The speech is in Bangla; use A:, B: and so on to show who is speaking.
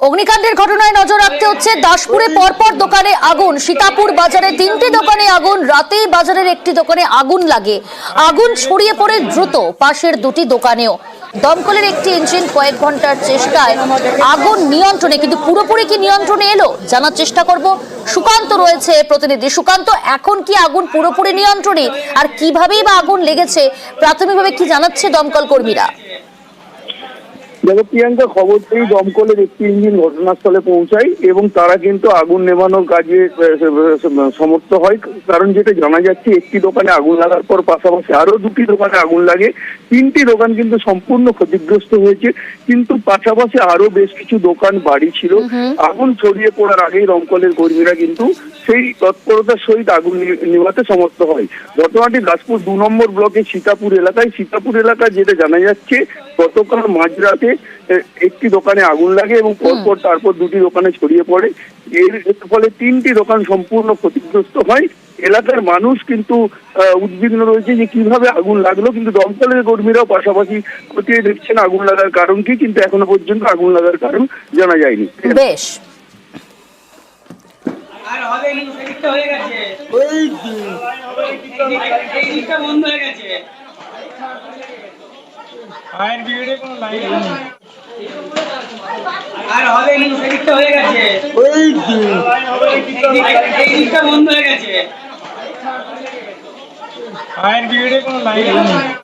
A: অগ্নিকাণ্ডের ঘটনায় নজর রাখতে হচ্ছে। দাসপুরে পরপর দোকানে আগুন, সীতাপুর বাজারে 3টি দোকানে আগুন, রাতেই বাজারের একটি দোকানে আগুন লাগে। আগুন ছড়িয়ে পড়ে দ্রুত পাশের 2টি দোকানেও। দমকলের একটি ইঞ্জিন কয়েক ঘন্টার চেষ্টায় আগুন নিয়ন্ত্রণে, কিন্তু পুরোপুরি কি নিয়ন্ত্রণে এলো জানার চেষ্টা করব। সুকান্ত রয়েছে প্রতিনিধি। সুকান্ত, এখন কি আগুন পুরোপুরি নিয়ন্ত্রণে, আর কিভাবেই বা আগুন লেগেছে, প্রাথমিকভাবে কি জানাচ্ছে দমকল কর্মীরা?
B: দেখো প্রিয়াঙ্কা, খবর পেয়ে দমকলের একটি ইঞ্জিন ঘটনাস্থলে পৌঁছায় এবং তারা কিন্তু আগুন নেভানোর কাজে সমর্থ হয়। কারণ যেটা জানা যাচ্ছে, একটি দোকানে আগুন লাগার পর পাশাপাশি আরো 2টি দোকানে আগুন লাগে। 3টি দোকান কিন্তু সম্পূর্ণ ক্ষতিগ্রস্ত হয়েছে, কিন্তু পাশাপাশি আরো বেশ কিছু দোকান বাড়ি ছিল। আগুন ছড়িয়ে পড়ার আগেই দমকলের কর্মীরা কিন্তু সেই তৎপরতার সহিত আগুন নিভাতে সমর্থ হয়। ঘটনাটি দাসপুর 2 নম্বর ব্লকের সীতাপুর এলাকায়। সীতাপুর এলাকায় যেটা জানা যাচ্ছে, গতকাল মাঝরাতে একটি দোকানে আগুন লাগে এবং পরপর তারপর 2টি দোকানে ছড়িয়ে পড়ে। এর ফলে 3টি দোকান সম্পূর্ণ ক্ষতিগ্রস্ত হয়। এলাকার মানুষ কিন্তু উদ্বিগ্ন রয়েছে যে কিভাবে আগুন লাগলো, কিন্তু দমকলের কর্মীরাও পাশাপাশি খতিয়ে দেখছেন আগুন লাগার কারণ কি, কিন্তু এখনো পর্যন্ত আগুন লাগার কারণ জানা যায়নি।
A: বেশ,
C: আর হবে কিন্তু সেদিকটা হয়ে গেছে, এই দিকটা বন্ধ হয়ে গেছে। ফায়ার ব্রিগেডে কোনো লাইন নেই, আর হবে কিন্তু সেদিকটা হয়ে গেছে, এই দিকটা বন্ধ হয়ে গেছে। ফায়ার ব্রিগেডে কোনো লাইন নেই।